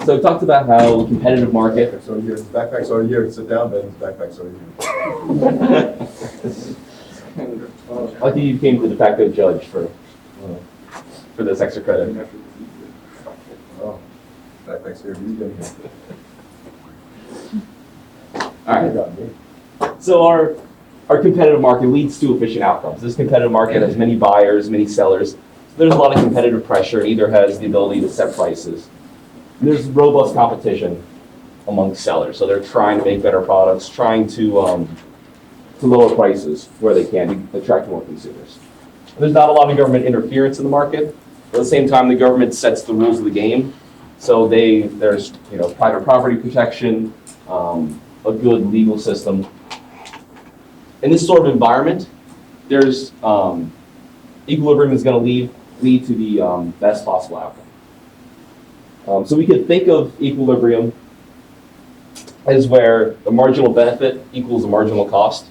So we talked about how the competitive market. So here, backpack's already here. Sit down, Ben. Backpack's already here. Lucky you came to the de facto judge for this extra credit. Oh, backpack's here. He's getting here. All right. So our competitive market leads to efficient outcomes. This competitive market has many buyers, many sellers. There's a lot of competitive pressure, and either has the ability to set prices. There's robust competition among sellers, so they're trying to make better products, trying to lower prices where they can to attract more consumers. There's not a lot of government interference in the market. At the same time, the government sets the rules of the game. So there's private property protection, a good legal system. In this sort of environment, there's equilibrium is going to lead to the best possible outcome. So we could think of equilibrium as where the marginal benefit equals the marginal cost.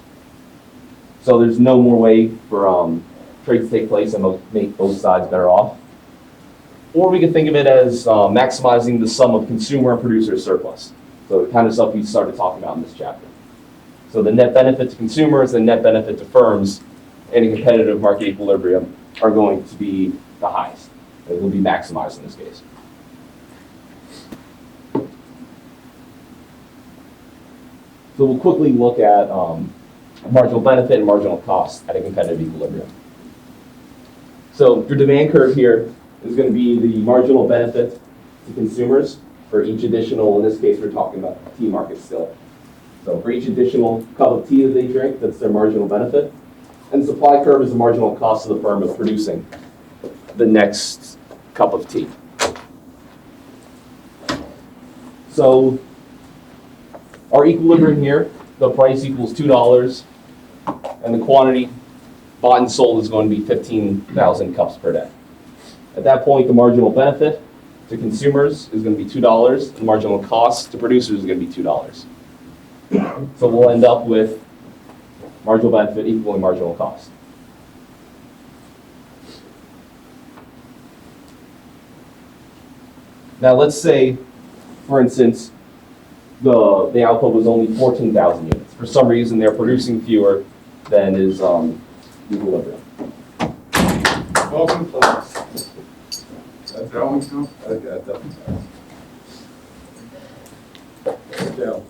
So there's no more way for trade to take place and make both sides better off. Or we could think of it as maximizing the sum of consumer and producer surplus. So the kind of stuff we started talking about in this chapter. So the net benefit to consumers and net benefit to firms in a competitive market equilibrium are going to be the highest. It will be maximized in this case. So we'll quickly look at marginal benefit and marginal cost at a competitive equilibrium. So your demand curve here is going to be the marginal benefit to consumers for each additional, in this case we're talking about the tea market still. So for each additional cup of tea that they drink, that's their marginal benefit. And the supply curve is the marginal cost of the firm of producing the next cup of tea. So our equilibrium here, the price equals $2, and the quantity bought and sold is going to be 15,000 cups per day. At that point, the marginal benefit to consumers is going to be $2, and the marginal cost to producers is going to be $2. So we'll end up with marginal benefit equaling marginal cost. Now let's say, for instance, the output was only 14,000 units. For some reason, they're producing fewer than is equilibrium. Welcome, class. That's how we go. Okay, yeah.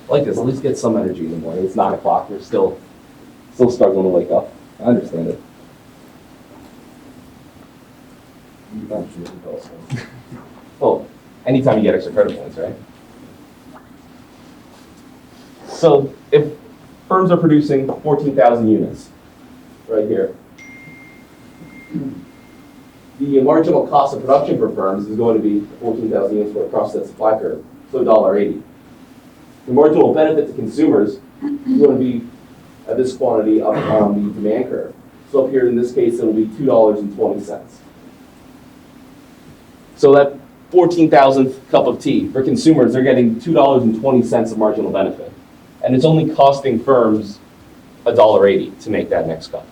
I like this. At least get some energy in the morning. It's 9 o'clock. We're still struggling to wake up. I understand it. Well, anytime you get extra credit points, right? So if firms are producing 14,000 units, right here, the marginal cost of production for firms is going to be 14,000 units across that supply curve, so $1.80. The marginal benefit to consumers is going to be at this quantity up on the demand curve. So up here in this case, it'll be $2.20. So that 14,000th cup of tea for consumers, they're getting $2.20 of marginal benefit. And it's only costing firms $1.80 to make that next cup.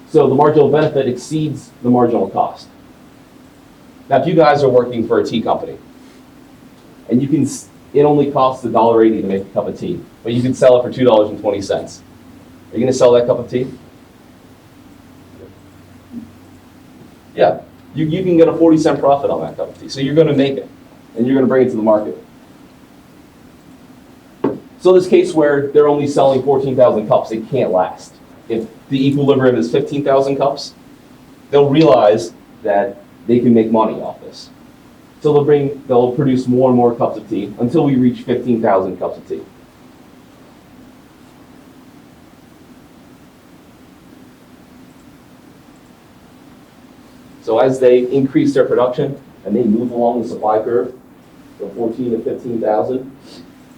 So the marginal benefit exceeds the marginal cost. Now, if you guys are working for a tea company, and it only costs $1.80 to make a cup of tea, but you can sell it for $2.20. Are you going to sell that cup of tea? Yeah. You can get a 40-cent profit on that cup of tea. So you're going to make it, and you're going to bring it to the market. So this case where they're only selling 14,000 cups, it can't last. If the equilibrium is 15,000 cups, they'll realize that they can make money off this. So they'll produce more and more cups of tea until we reach 15,000 cups of tea. So as they increase their production and they move along the supply curve from 14 to 15,000,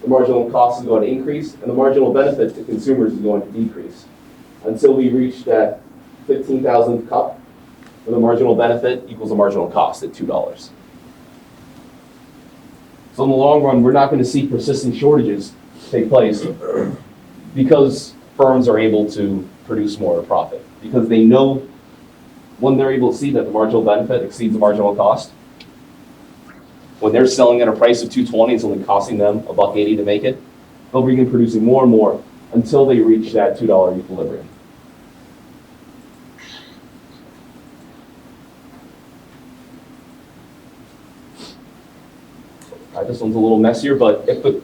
the marginal cost is going to increase and the marginal benefit to consumers is going to decrease until we reach that 15,000th cup where the marginal benefit equals the marginal cost at $2. So in the long run, we're not going to see persistent shortages take place because firms are able to produce more at a profit because they know when they're able to see that the marginal benefit exceeds the marginal cost. When they're selling at a price of $2.20, it's only costing them $1.80 to make it. They'll begin producing more and more until they reach that $2 equilibrium. All right, this one's a little messier, but if the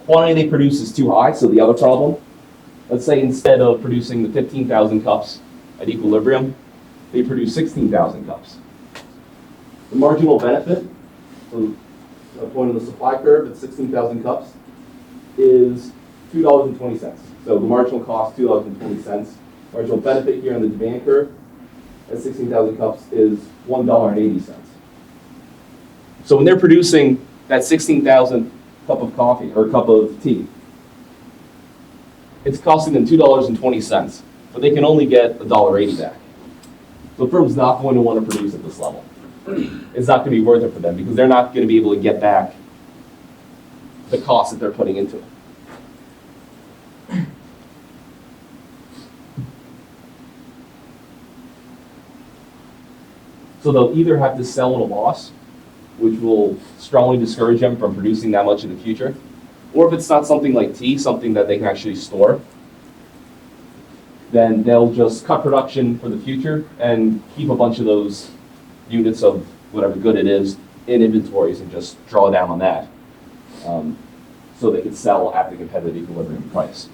quantity they produce is too high, so the other problem, let's say instead of producing the 15,000 cups at equilibrium, they produce 16,000 cups. The marginal benefit from the point of the supply curve at 16,000 cups is $2.20. So the marginal cost, $2.20. Marginal benefit here on the demand curve at 16,000 cups is $1.80. So when they're producing that 16,000 cup of coffee or cup of tea, it's costing them $2.20, but they can only get $1.80 back. So the firm's not going to want to produce at this level. It's not going to be worth it for them because they're not going to be able to get back the cost that they're putting into it. So they'll either have to sell at a loss, which will strongly discourage them from producing that much in the future, or if it's not something like tea, something that they can actually store, then they'll just cut production for the future and keep a bunch of those units of whatever good it is in inventories and just draw down on that, so they can sell at the competitive equilibrium price.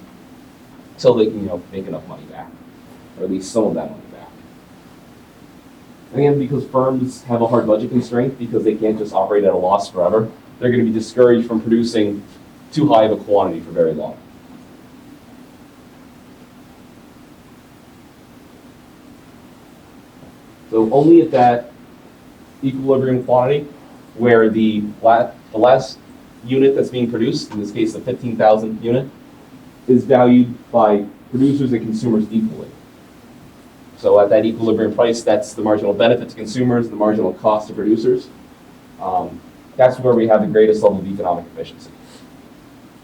So they can, make enough money back, or at least some of that money back. Again, because firms have a hard budget constraint, because they can't just operate at a loss forever, they're going to be discouraged from producing too high of a quantity for very long. So only at that equilibrium quantity where the last unit that's being produced, in this case the 15,000 unit, is valued by producers and consumers equally. So at that equilibrium price, that's the marginal benefit to consumers, the marginal cost to producers. That's where we have the greatest level of economic efficiency.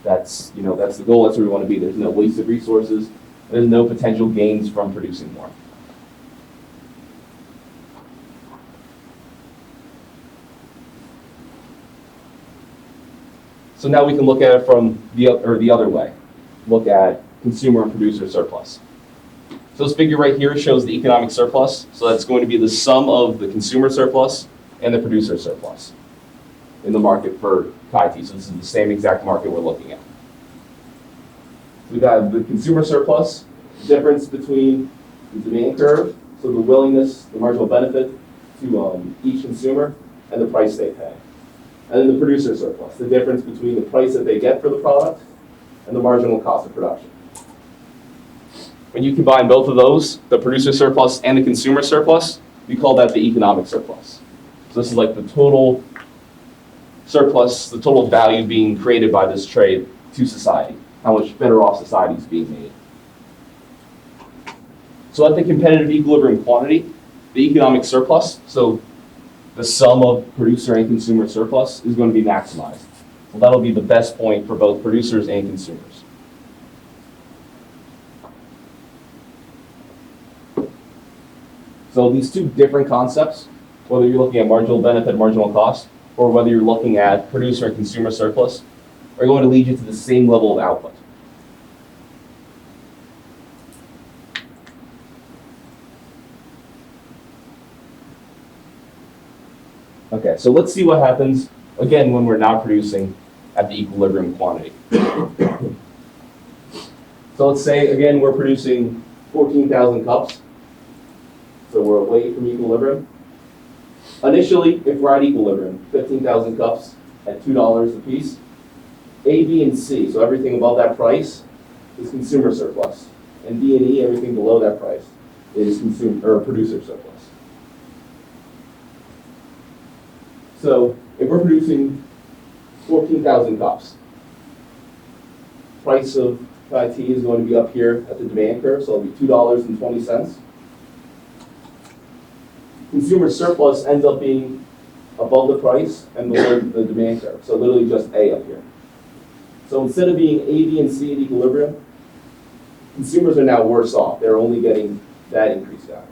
That's the goal, that's where we want to be. There's no wasted resources, there's no potential gains from producing more. So now we can look at it from the other way. Look at consumer and producer surplus. So this figure right here shows the economic surplus. So that's going to be the sum of the consumer surplus and the producer surplus in the market for Thai tea. So this is the same exact market we're looking at. We've got the consumer surplus, difference between the demand curve, so the willingness, the marginal benefit to each consumer, and the price they pay. And then the producer surplus, the difference between the price that they get for the product and the marginal cost of production. When you combine both of those, the producer surplus and the consumer surplus, we call that the economic surplus. So this is like the total surplus, the total value being created by this trade to society, how much better off society is being made. So at the competitive equilibrium quantity, the economic surplus, so the sum of producer and consumer surplus, is going to be maximized. So that'll be the best point for both producers and consumers. So these two different concepts, whether you're looking at marginal benefit, marginal cost, or whether you're looking at producer and consumer surplus, are going to lead you to the same level of output. Okay, so let's see what happens, again, when we're not producing at the equilibrium quantity. So let's say, again, we're producing 14,000 cups. So we're away from equilibrium. Initially, if we're at equilibrium, 15,000 cups at $2 a piece, A, B, and C, so everything above that price, is consumer surplus. And D and E, everything below that price, is producer surplus. So if we're producing 14,000 cups, price of Thai tea is going to be up here at the demand curve, so it'll be $2.20. Consumer surplus ends up being above the price and below the demand curve, so literally just A up here. So instead of being A, B, and C at equilibrium, consumers are now worse off. They're only getting that increased value.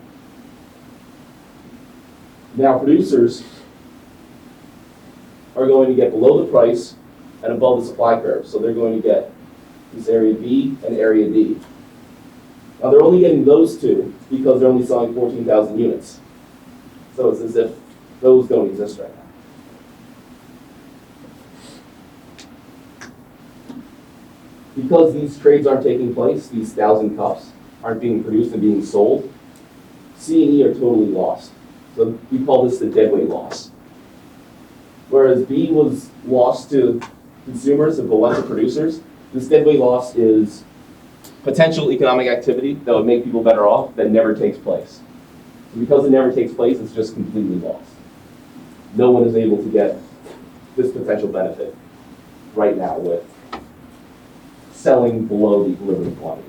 Now producers are going to get below the price and above the supply curve. So they're going to get this area B and area D. Now they're only getting those two because they're only selling 14,000 units. So it's as if those don't exist right now. Because these trades aren't taking place, these 1,000 cups aren't being produced and being sold, C and E are totally lost. So we call this the deadweight loss. Whereas B was lost to consumers and went to producers, this deadweight loss is potential economic activity that would make people better off that never takes place. And because it never takes place, it's just completely lost. No one is able to get this potential benefit right now with selling below the equilibrium quantity.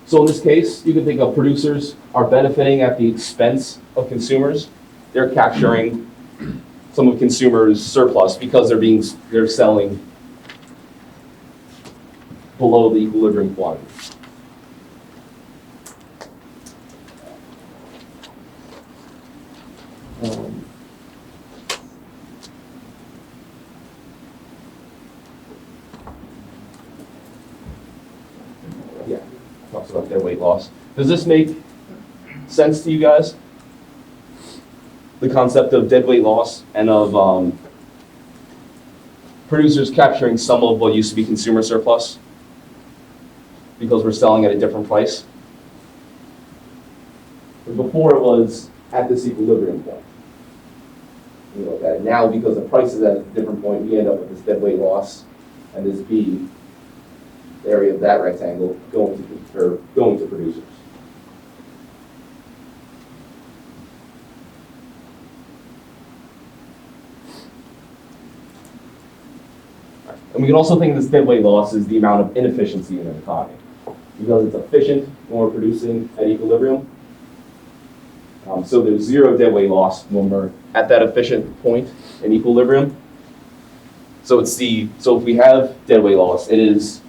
So in this case, you can think of producers are benefiting at the expense of consumers. They're capturing some of consumers' surplus because they're selling below the equilibrium quantity. Talks about their weight loss. Does this make sense to you guys? The concept of dead weight loss and of producers capturing some of what used to be consumer surplus because we're selling at a different price. But before it was at this equilibrium point. You look at it now because the price is at a different point, we end up with this dead weight loss and this B, the area of that rectangle, going to producers. And we can also think of this dead weight loss as the amount of inefficiency in an economy. Because it's efficient when we're producing at equilibrium. So there's zero dead weight loss when we're at that efficient point in equilibrium. So if we have dead weight loss, it is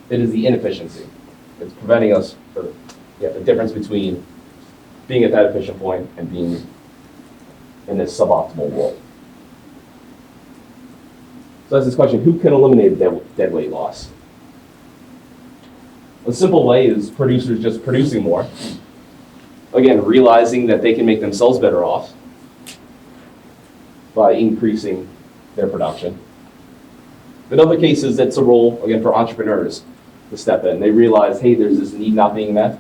the inefficiency. It's preventing us from the difference between being at that efficient point and being in this suboptimal world. So that's this question, who can eliminate dead weight loss? A simple way is producers just producing more. Again, realizing that they can make themselves better off by increasing their production. In other cases, it's a role, again, for entrepreneurs to step in. They realize, hey, there's this need not being met.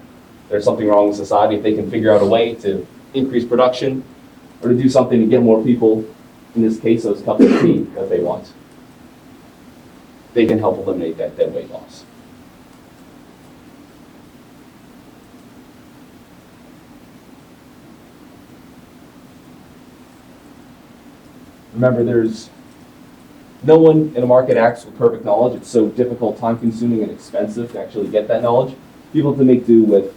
There's something wrong with society. If they can figure out a way to increase production or to do something to get more people, in this case, those cups of tea that they want, they can help eliminate that dead weight loss. Remember, there's no one in a market acts with perfect knowledge. It's so difficult, time-consuming, and expensive to actually get that knowledge. People have to make do with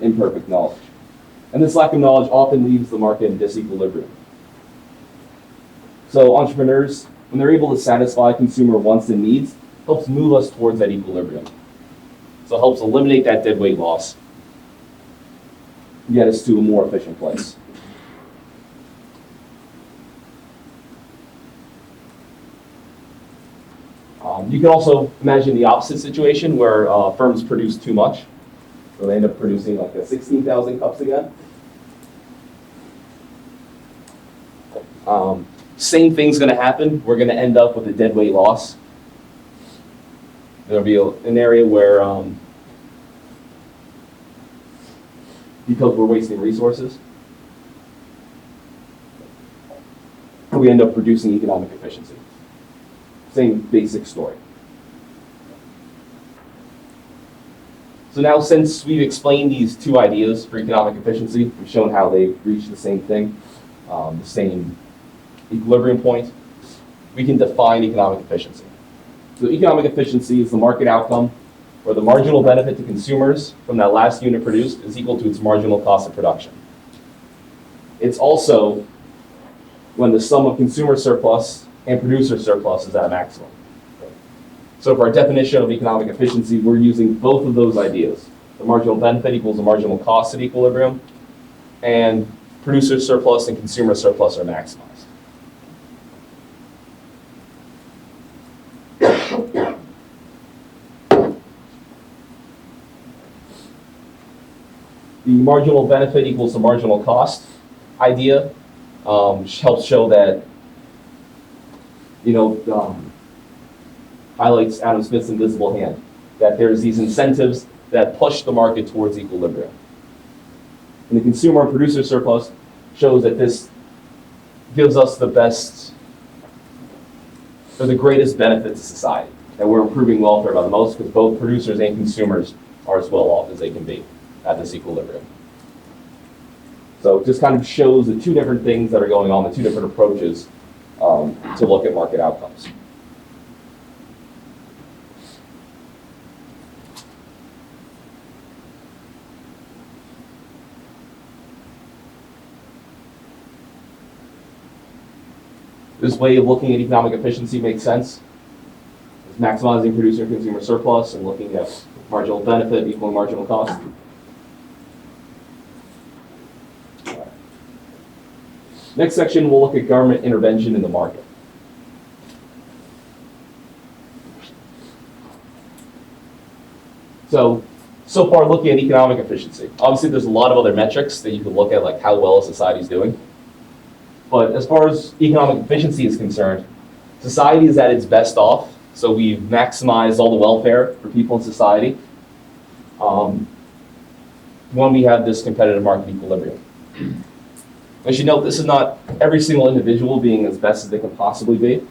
imperfect knowledge. And this lack of knowledge often leaves the market in disequilibrium. So entrepreneurs, when they're able to satisfy consumer wants and needs, helps move us towards that equilibrium. So it helps eliminate that dead weight loss, get us to a more efficient place. You can also imagine the opposite situation where firms produce too much. So they end up producing like 16,000 cups again. Same thing's going to happen. We're going to end up with a dead weight loss. There'll be an area where, because we're wasting resources, we end up producing economic efficiency. Same basic story. So now, since we've explained these two ideas for economic efficiency, we've shown how they reach the same thing, the same equilibrium point, we can define economic efficiency. So economic efficiency is the market outcome where the marginal benefit to consumers from that last unit produced is equal to its marginal cost of production. It's also when the sum of consumer surplus and producer surplus is at a maximum. So for our definition of economic efficiency, we're using both of those ideas. The marginal benefit equals the marginal cost at equilibrium, and producer surplus and consumer surplus are maximized. The marginal benefit equals the marginal cost idea helps show that, highlights Adam Smith's invisible hand, that there's these incentives that push the market towards equilibrium. And the consumer and producer surplus shows that this gives us the best or the greatest benefit to society, that we're improving welfare by the most because both producers and consumers are as well off as they can be at this equilibrium. So it just kind of shows the two different things that are going on, the two different approaches to look at market outcomes. This way of looking at economic efficiency makes sense. It's maximizing producer and consumer surplus and looking at marginal benefit equaling marginal cost. Next section, we'll look at government intervention in the market. So far looking at economic efficiency. Obviously, there's a lot of other metrics that you can look at, like how well a society is doing. But as far as economic efficiency is concerned, society is at its best off. So we've maximized all the welfare for people in society when we have this competitive market equilibrium. I should note, this is not every single individual being as best as they can possibly be.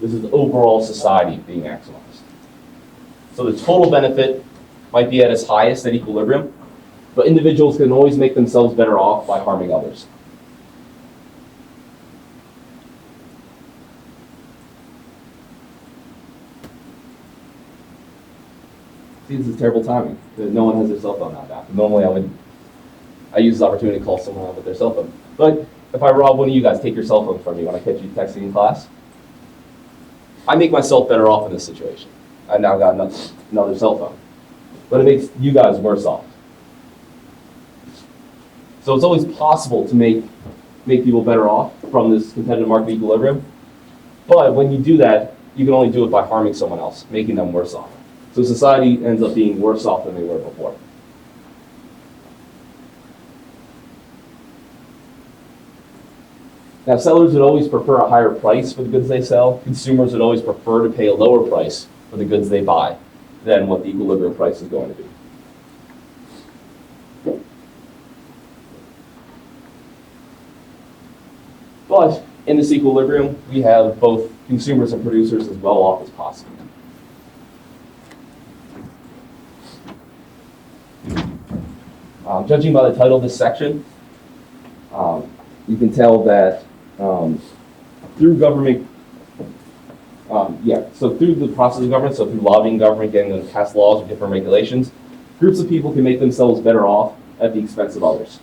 This is overall society being maximized. So the total benefit might be at its highest at equilibrium, but individuals can always make themselves better off by harming others. See, this is terrible timing. No one has their cell phone out now. Normally I use this opportunity to call someone out with their cell phone. But if I rob one of you guys, take your cell phone from me when I catch you texting in class, I make myself better off in this situation. I've now got another cell phone. But it makes you guys worse off. So it's always possible to make people better off from this competitive market equilibrium. But when you do that, you can only do it by harming someone else, making them worse off. So society ends up being worse off than they were before. Now, sellers would always prefer a higher price for the goods they sell. Consumers would always prefer to pay a lower price for the goods they buy than what the equilibrium price is going to be. But in this equilibrium, we have both consumers and producers as well off as possible. Judging by the title of this section, you can tell that through government, so through the process of government, so through lobbying government, getting them to pass laws or different regulations, groups of people can make themselves better off at the expense of others.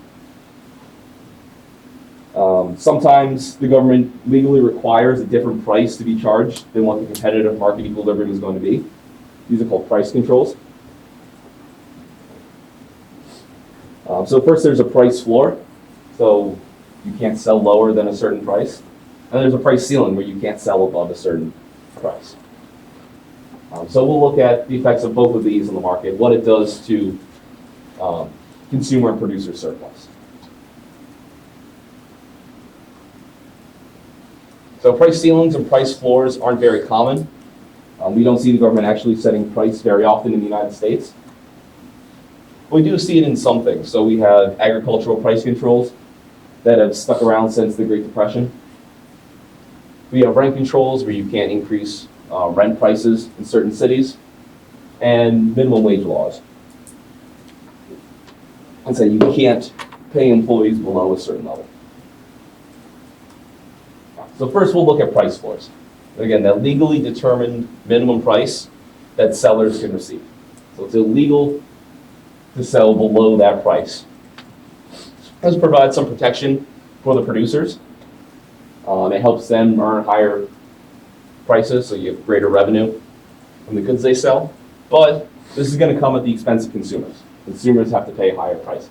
Sometimes the government legally requires a different price to be charged than what the competitive market equilibrium is going to be. These are called price controls. So first there's a price floor, so you can't sell lower than a certain price. And there's a price ceiling where you can't sell above a certain price. So we'll look at the effects of both of these on the market, what it does to consumer and producer surplus. So price ceilings and price floors aren't very common. We don't see the government actually setting price very often in the United States. We do see it in some things. So we have agricultural price controls that have stuck around since the Great Depression. We have rent controls where you can't increase rent prices in certain cities, and minimum wage laws. And so you can't pay employees below a certain level. So first we'll look at price floors. Again, that legally determined minimum price that sellers can receive. So it's illegal to sell below that price. This provides some protection for the producers. It helps them earn higher prices, so you have greater revenue from the goods they sell. But this is going to come at the expense of consumers. Consumers have to pay higher prices.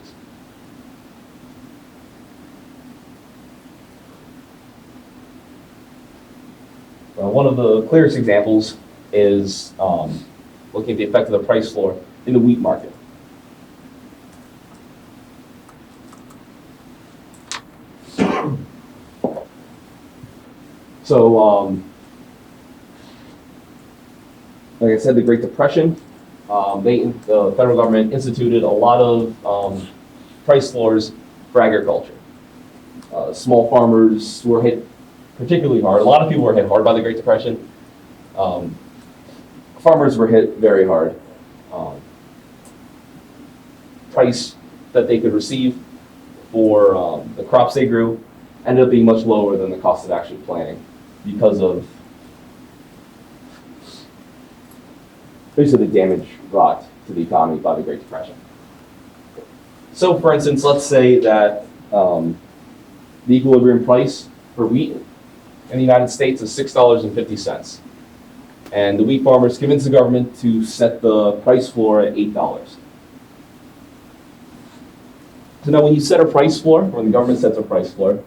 One of the clearest examples is looking at the effect of the price floor in the wheat market. So, like I said, the Great Depression, the federal government instituted a lot of price floors for agriculture. Small farmers were hit particularly hard. A lot of people were hit hard by the Great Depression. Farmers were hit very hard. Price that they could receive for the crops they grew ended up being much lower than the cost of actually planting because of basically the damage brought to the economy by the Great Depression. So, for instance, let's say that the equilibrium price for wheat in the United States is $6.50. And the wheat farmers convince the government to set the price floor at $8. So now when you set a price floor, when the government sets a price floor,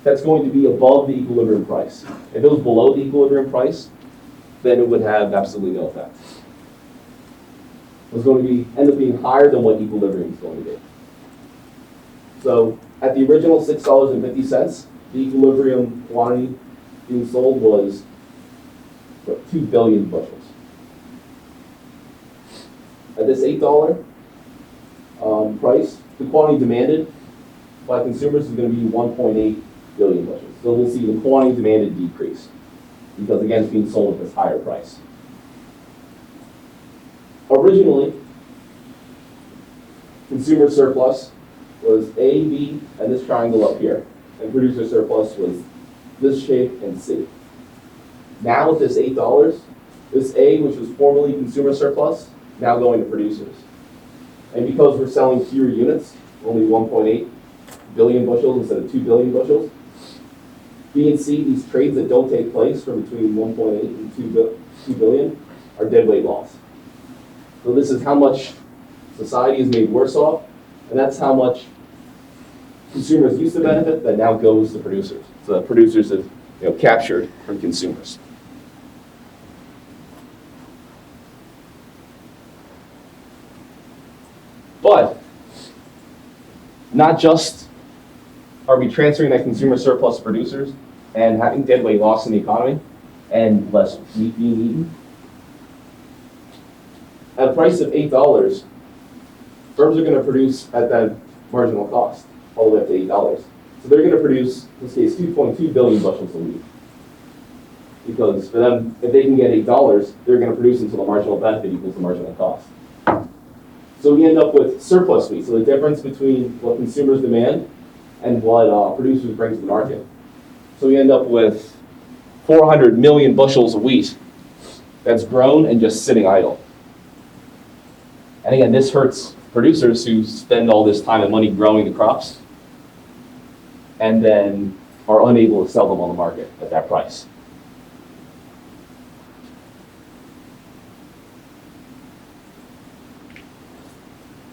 that's going to be above the equilibrium price. If it was below the equilibrium price, then it would have absolutely no effect. It's going to end up being higher than what equilibrium is going to be. So at the original $6.50, the equilibrium quantity being sold was 2 billion bushels. At this $8 price, the quantity demanded by consumers is going to be 1.8 billion bushels. So we'll see the quantity demanded decrease because, again, it's being sold at this higher price. Originally, consumer surplus was A, B, and this triangle up here. And producer surplus was this shape and C. Now with this $8, this A, which was formerly consumer surplus, now going to producers. And because we're selling fewer units, only 1.8 billion bushels instead of 2 billion bushels, B and C, these trades that don't take place from between 1.8 and 2 billion, are deadweight loss. So this is how much society is made worse off, and that's how much consumers used to benefit that now goes to producers. So the producers have captured from consumers. But not just are we transferring that consumer surplus to producers and having deadweight loss in the economy and less meat being eaten. At a price of $8, firms are going to produce at that marginal cost, all the way up to $8. So they're going to produce, in this case, 2.2 billion bushels a week. Because for them, if they can get $8, they're going to produce until the marginal benefit equals the marginal cost. So we end up with surplus wheat. So the difference between what consumers demand and what producers bring to the market. So we end up with 400 million bushels of wheat that's grown and just sitting idle. And again, this hurts producers who spend all this time and money growing the crops and then are unable to sell them on the market at that price.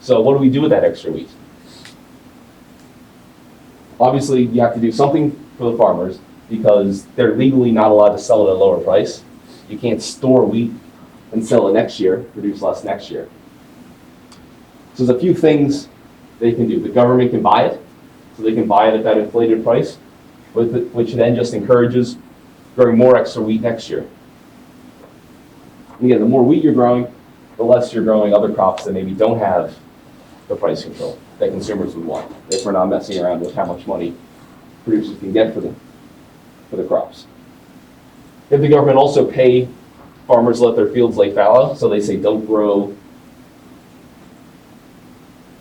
So what do we do with that extra wheat? Obviously, you have to do something for the farmers because they're legally not allowed to sell it at a lower price. You can't store wheat and sell it next year, produce less next year. So there's a few things they can do. The government can buy it, so they can buy it at that inflated price, which then just encourages growing more extra wheat next year. And again, the more wheat you're growing, the less you're growing other crops that maybe don't have the price control that consumers would want if we're not messing around with how much money producers can get for the crops. If the government also pay farmers to let their fields lay fallow, so they say don't grow,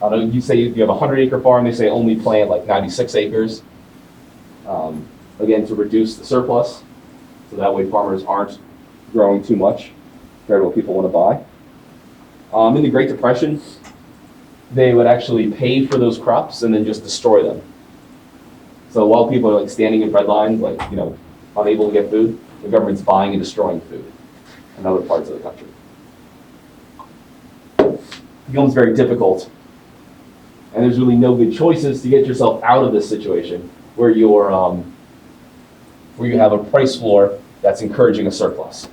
I don't know, you say you have a 100-acre farm, they say only plant like 96 acres, again, to reduce the surplus. So that way farmers aren't growing too much compared to what people want to buy. In the Great Depression, they would actually pay for those crops and then just destroy them. So while people are like standing in bread lines, like, unable to get food, the government's buying and destroying food in other parts of the country. It becomes very difficult, and there's really no good choices to get yourself out of this situation where where you have a price floor that's encouraging a surplus.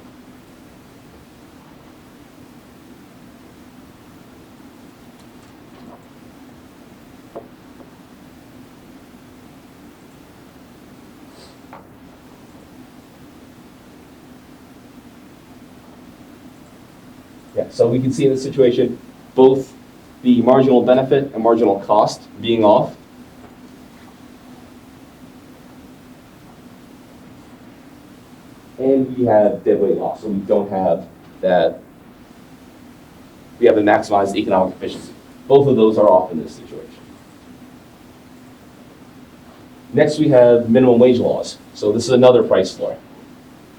Yeah, so we can see in this situation both the marginal benefit and marginal cost being off. And we have dead weight loss, so we don't have that. We have the maximized economic efficiency. Both of those are off in this situation. Next, we have minimum wage laws. So this is another price floor.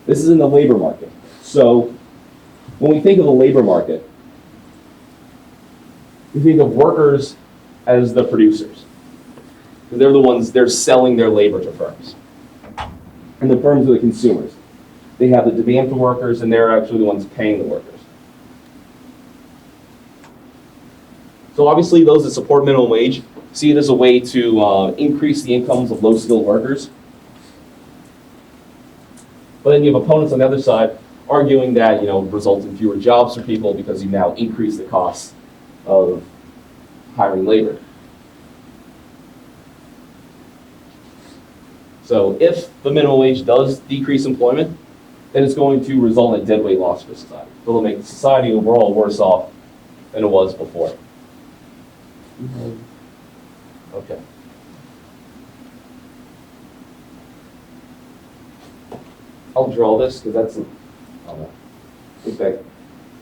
This is in the labor market. So when we think of the labor market, we think of workers as the producers. They're the ones, they're selling their labor to firms. And the firms are the consumers. They have the demand for workers, and they're actually the ones paying the workers. So obviously, those that support minimum wage see it as a way to increase the incomes of low-skilled workers. But then you have opponents on the other side arguing that results in fewer jobs for people because you now increase the costs of hiring labor. So if the minimum wage does decrease employment, then it's going to result in a dead weight loss for society. It'll make society overall worse off than it was before. Okay. I'll draw this because I don't know. I think that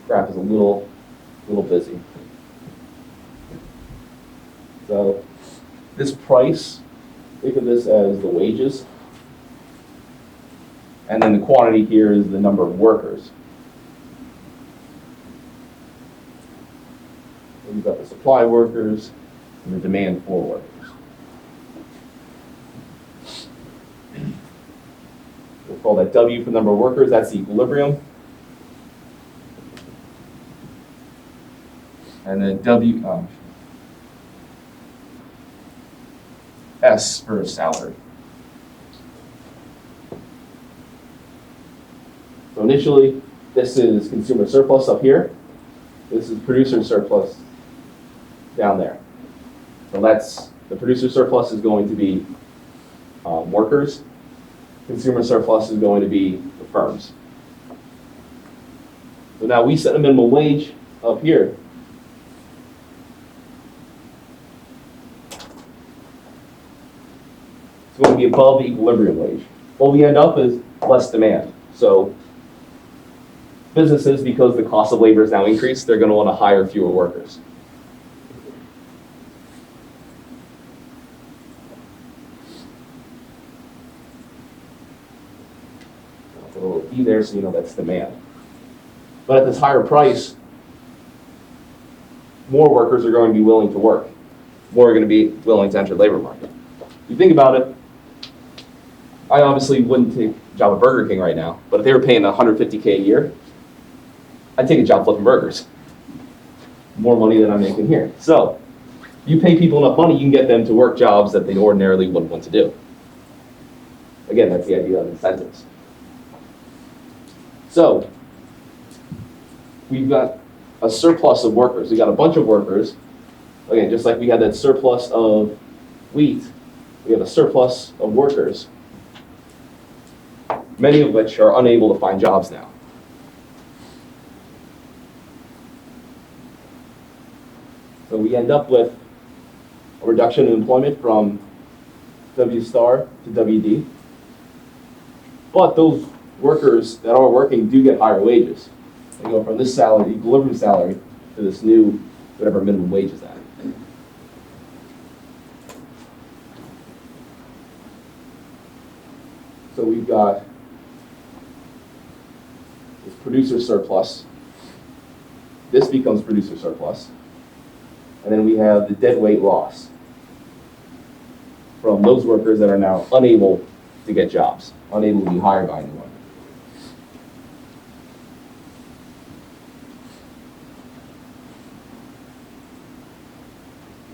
graph is a little busy. So this price, think of this as the wages. And then the quantity here is the number of workers. So we've got the supply of workers and the demand for workers. We'll call that W for the number of workers. That's the equilibrium. And then S for salary. So initially, this is consumer surplus up here. This is producer surplus down there. So that's the producer surplus is going to be workers. Consumer surplus is going to be the firms. So now we set a minimum wage up here. It's going to be above the equilibrium wage. What we end up is less demand. So businesses, because the cost of labor is now increased, they're going to want to hire fewer workers. I'll put a little E there so you know that's demand. But at this higher price, more workers are going to be willing to work. More are going to be willing to enter the labor market. If you think about it, I obviously wouldn't take a job at Burger King right now, but if they were paying $150K a year, I'd take a job flipping burgers. More money than I'm making here. So, you pay people enough money, you can get them to work jobs that they ordinarily wouldn't want to do. Again, that's the idea of incentives. So, we've got a surplus of workers. We've got a bunch of workers. Again, just like we had that surplus of wheat, we have a surplus of workers, many of which are unable to find jobs now. So we end up with a reduction in employment from W star to WD. But those workers that are working do get higher wages. They go from this salary, equilibrium salary, to this new, whatever minimum wage is at. So we've got producer surplus. This becomes producer surplus. And then we have the dead weight loss from those workers that are now unable to get jobs, unable to be hired by anyone.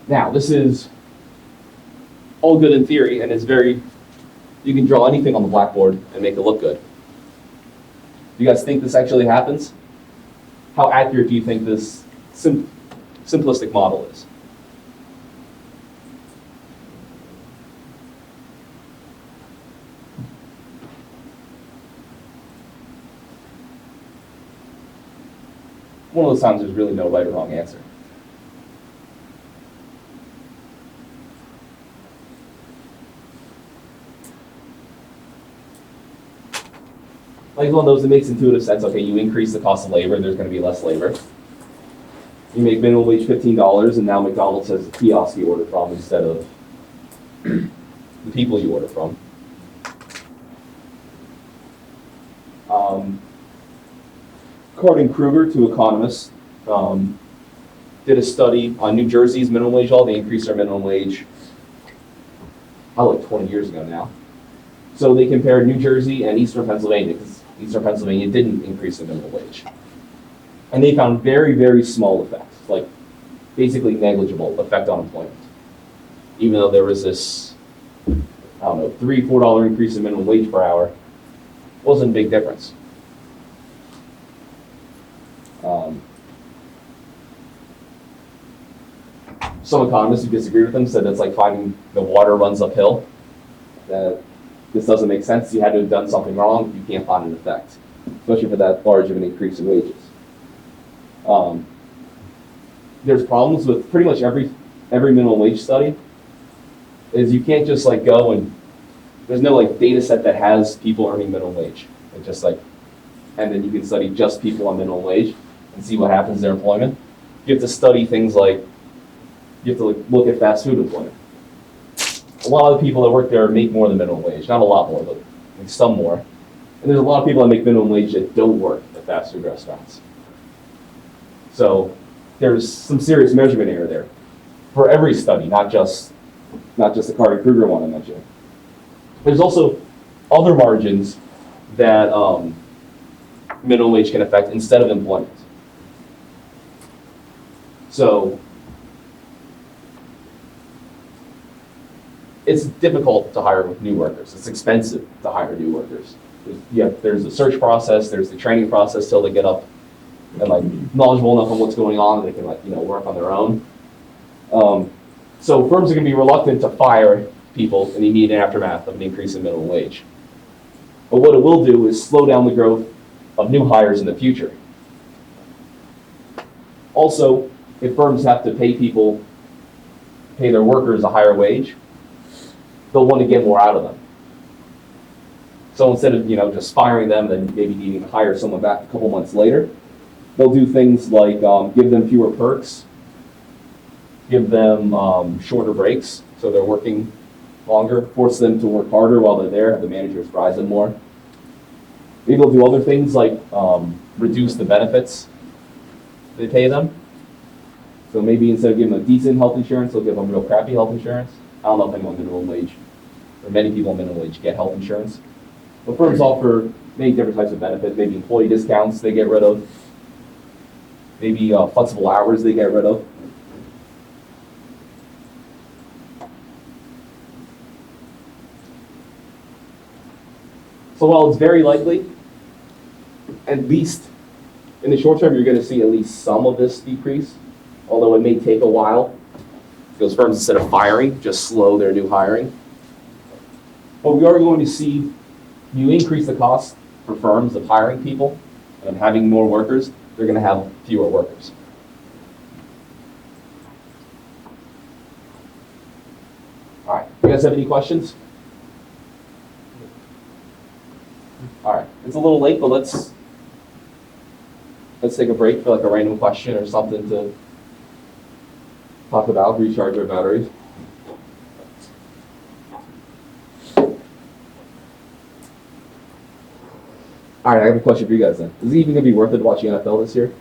Now, this is all good in theory, and it's you can draw anything on the blackboard and make it look good. Do you guys think this actually happens? How accurate do you think this simplistic model is? One of those times there's really no right or wrong answer. Like one of those that makes intuitive sense. Okay, you increase the cost of labor, there's going to be less labor. You make minimum wage $15, and now McDonald's has a kiosk you order from instead of the people you order from. According Kruger, two economists, did a study on New Jersey's minimum wage law. They increased their minimum wage, like 20 years ago now. So they compared New Jersey and Eastern Pennsylvania, because Eastern Pennsylvania didn't increase the minimum wage. And they found very, very small effects, like basically negligible effect on employment. Even though there was this, $3, $4 increase in minimum wage per hour, wasn't a big difference. Some economists who disagree with them said that's like finding the water runs uphill. That this doesn't make sense. You had to have done something wrong. You can't find an effect, especially for that large of an increase in wages. There's problems with pretty much every minimum wage study. Is you can't just like go and there's no like data set that has people earning minimum wage. It's just like, and then you can study just people on minimum wage and see what happens to their employment. You have to study things like, you have to like look at fast food employment. A lot of the people that work there make more than minimum wage. Not a lot more, but like some more. And there's a lot of people that make minimum wage that don't work at fast food restaurants. So there's some serious measurement error there for every study, not just the Carter-Kruger one I mentioned. There's also other margins that minimum wage can affect instead of employment. So it's difficult to hire new workers. It's expensive to hire new workers. There's the search process, there's the training process till they get up and like knowledgeable enough on what's going on, and they can work on their own. So firms are going to be reluctant to fire people in the immediate aftermath of an increase in minimum wage. But what it will do is slow down the growth of new hires in the future. Also, if firms have to pay their workers a higher wage, they'll want to get more out of them. So instead of just firing them and maybe needing to hire someone back a couple months later, they'll do things like give them fewer perks, give them shorter breaks so they're working longer, force them to work harder while they're there, have the managers rise them more. Maybe they'll do other things like reduce the benefits they pay them. So maybe instead of giving them decent health insurance, they'll give them real crappy health insurance. I don't know if anyone on minimum wage, or many people on minimum wage get health insurance. But firms offer many different types of benefits. Maybe employee discounts they get rid of. Maybe flexible hours they get rid of. So while it's very likely, at least in the short term, you're going to see at least some of this decrease, although it may take a while. Those firms, instead of firing, just slow their new hiring. But we are going to see you increase the cost for firms of hiring people and having more workers, they're going to have fewer workers. All right, you guys have any questions? All right, it's a little late, but let's take a break for like a random question or something to talk about, recharge our batteries. All right, I have a question for you guys then. Is it even gonna be worth it to watch the NFL this year?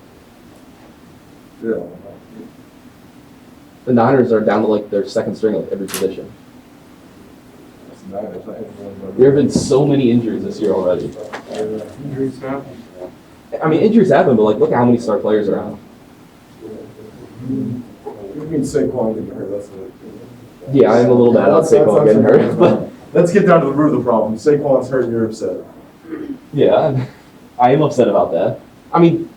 Yeah. The Niners are down to like their second string at every position. It's not, it's not. There have been so many injuries this year already. Injuries happen. I mean, injuries happen, but like, look at how many star players are out. You mean Saquon getting hurt, that's it. Yeah, I am a little mad about Saquon getting hurt, but Let's get down to the root of the problem. Saquon's hurt and you're upset. yeah, I am upset about that. I mean,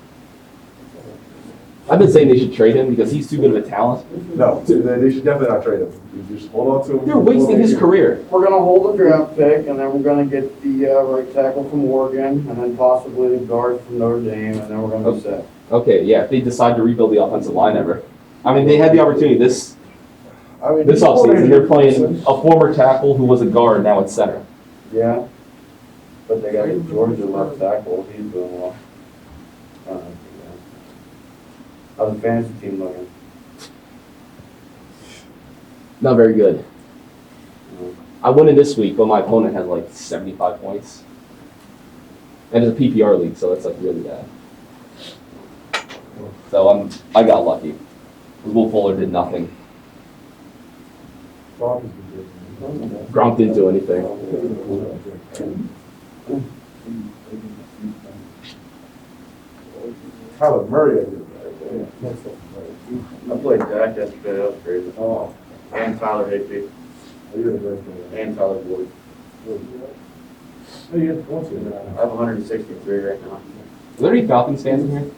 I've been saying they should trade him because he's too good of a talent. No, they should definitely not trade him. You just hold on to him. They're wasting his career. We're gonna hold a draft pick, and then we're gonna get the right tackle from Oregon, and then possibly the guard from Notre Dame, and then we're gonna be set. Okay, yeah, if they decide to rebuild the offensive line ever. I mean, they had the opportunity this offseason. They're playing a former tackle who was a guard, now at center. Yeah, but they got a Georgia left tackle, he's doing well. How's the fantasy team looking? Not very good. I won it this week, but my opponent has like 75 points. And it's a PPR league, so it's like really bad. So I got lucky. Will Fuller did nothing. Gronk didn't do anything. Tyler Murray, I did. I played Dak yesterday, that was crazy. Oh, And Tyler Higby, you're a great player. and Tyler Boyd. Oh, you had once I have 163 right now. Are there any Falcons fans in here?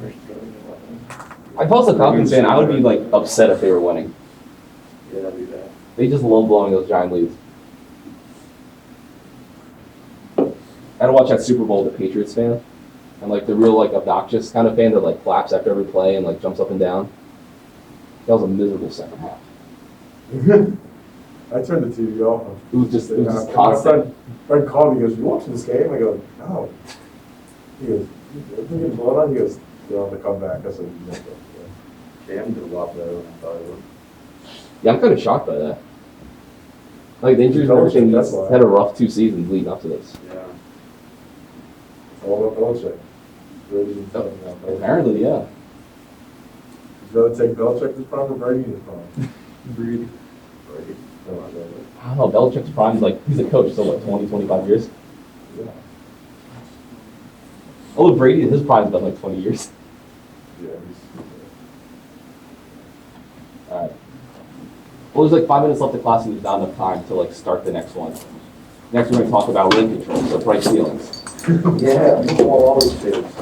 If I was a Falcons fan, I would be like upset if they were winning. Yeah, that'd be bad. They just love blowing those giant leads. I had to watch that Super Bowl with the Patriots fan. And like the real like obnoxious kind of fan that like claps after every play and like jumps up and down. That was a miserable second half. I turned the TV off. It was just My constant. friend called me, he goes, you watching this game? I go, no. He goes, you getting blown on? He goes, they're on the comeback. I said, no. Cam did a lot better than I thought he would. Yeah, I'm kind of shocked by that. Like the injuries and everything, he's had a rough 2 seasons leading up to this. Yeah. All about Belichick. Apparently, yeah. He's going to take Belichick this prime or Brady this prime? Brady. Brady. I don't know, Belichick's prime is like, he's a coach, so what, 20, 25 years? Yeah. Oh, Brady, his prime's been like 20 years. Yeah, All right. Well, there's like 5 minutes left of class and there's not enough time to like start the next one. Next, we're going to talk about rent control, so price ceilings. Yeah, all those kids.